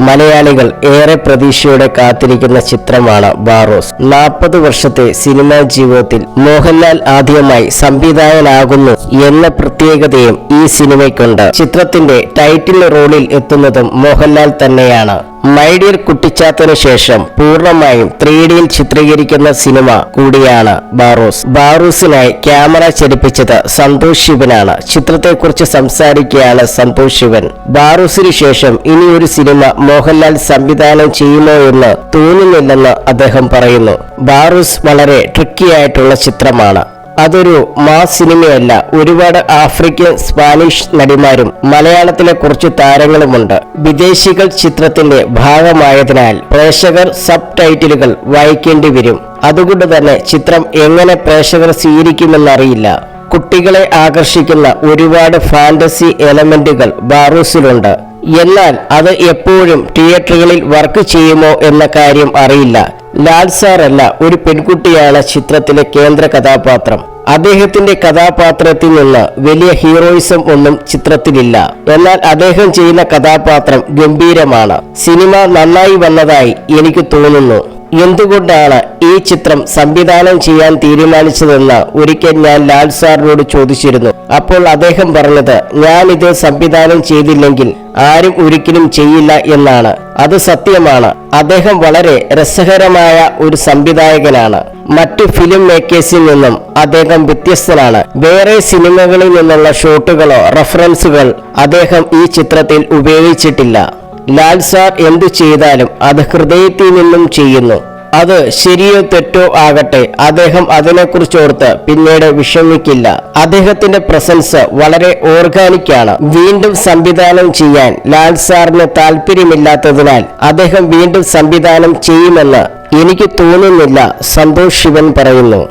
മലയാളികൾ ഏറെ പ്രതീക്ഷയോടെ കാത്തിരിക്കുന്ന ചിത്രമാണ് ബാറോസ്. 40 വർഷത്തെ സിനിമാ ജീവിതത്തിൽ മോഹൻലാൽ ആദ്യമായി സംവിധായകനാകുന്നു എന്ന പ്രത്യേകതയും ഈ സിനിമയ്ക്കുണ്ട്. ചിത്രത്തിന്റെ ടൈറ്റിൽ റോളിൽ എത്തുന്നതും മോഹൻലാൽ തന്നെയാണ്. മൈ ഡിയർ കുട്ടിച്ചാത്തന് ശേഷം പൂർണ്ണമായും 3Dയിൽ ചിത്രീകരിക്കുന്ന സിനിമ കൂടിയാണ് ബാറോസ്. ബാറോസിനായി ക്യാമറ ചലിപ്പിച്ചത് സന്തോഷ് ശിവനാണ്. ചിത്രത്തെക്കുറിച്ച് സംസാരിക്കുകയാണ് സന്തോഷ് ശിവൻ. ബാറോസിന് ശേഷം ഇനിയൊരു സിനിമ മോഹൻലാൽ സംവിധാനം ചെയ്യുമോ എന്ന് തോന്നുന്നില്ലെന്ന് അദ്ദേഹം പറയുന്നു. ബാറോസ് വളരെ ട്രിക്കി ആയിട്ടുള്ള ചിത്രമാണ്. അതൊരു മാസ് സിനിമയല്ല. ഒരുപാട് ആഫ്രിക്കൻ, സ്പാനിഷ് നടിമാരും മലയാളത്തിലെ കുറച്ച് താരങ്ങളുമുണ്ട്. വിദേശികൾ ചിത്രത്തിന്റെ ഭാഗമായതിനാൽ പ്രേക്ഷകർ സബ് ടൈറ്റിലുകൾ വായിക്കേണ്ടി വരും. അതുകൊണ്ട് തന്നെ ചിത്രം എങ്ങനെ പ്രേക്ഷകർ സ്വീകരിക്കുമെന്നറിയില്ല. കുട്ടികളെ ആകർഷിക്കുന്ന ഒരുപാട് ഫാന്റസി എലമെന്റുകൾ ബാറോസിലുണ്ട്. എന്നാൽ അത് എപ്പോഴും തിയേറ്ററുകളിൽ വർക്ക് ചെയ്യുമോ എന്ന കാര്യം അറിയില്ല. ലാൽ സാർ അല്ല, ഒരു പെൺകുട്ടിയാണ് ചിത്രത്തിലെ കേന്ദ്ര കഥാപാത്രം. അദ്ദേഹത്തിന്റെ കഥാപാത്രത്തിൽ നിന്ന് വലിയ ഹീറോയിസം ഒന്നും ചിത്രത്തിലില്ല. എന്നാൽ അദ്ദേഹം ചെയ്യുന്ന കഥാപാത്രം ഗംഭീരമാണ്. സിനിമ നന്നായി വന്നതായി എനിക്ക് തോന്നുന്നു. എന്തുകൊണ്ടാണ് ഈ ചിത്രം സംവിധാനം ചെയ്യാൻ തീരുമാനിച്ചതെന്ന് ഒരിക്കൽ ഞാൻ ലാൽ സാറിനോട് ചോദിച്ചിരുന്നു. അപ്പോൾ അദ്ദേഹം പറഞ്ഞത്, ഞാനിത് സംവിധാനം ചെയ്തില്ലെങ്കിൽ ആരും ഒരിക്കലും ചെയ്യില്ല എന്നാണ്. അത് സത്യമാണ്. അദ്ദേഹം വളരെ രസകരമായ ഒരു സംവിധായകനാണ്. മറ്റു ഫിലിം മേക്കേഴ്സിൽ നിന്നും അദ്ദേഹം വ്യത്യസ്തനാണ്. വേറെ സിനിമകളിൽ നിന്നുള്ള ഷോട്ടുകളോ റഫറൻസുകൾ അദ്ദേഹം ഈ ചിത്രത്തിൽ ഉപയോഗിച്ചിട്ടില്ല. ലാൽ സാർ എന്തു ചെയ്താലും അത് ഹൃദയത്തിൽ നിന്നും ചെയ്യുന്നു. അത് ശരിയോ തെറ്റോ ആകട്ടെ, അദ്ദേഹം അതിനെക്കുറിച്ചോർത്ത് പിന്നീട് വിഷമിക്കില്ല. അദ്ദേഹത്തിന്റെ പ്രസൻസ് വളരെ ഓർഗാനിക് ആണ്. വീണ്ടും സംവിധാനം ചെയ്യാൻ ലാൽ സാറിന് താല്പര്യമില്ലാത്തതിനാൽ അദ്ദേഹം വീണ്ടും സംവിധാനം ചെയ്യുമെന്ന് എനിക്ക് തോന്നുന്നില്ല, സന്തോഷ് ശിവൻ പറയുന്നു.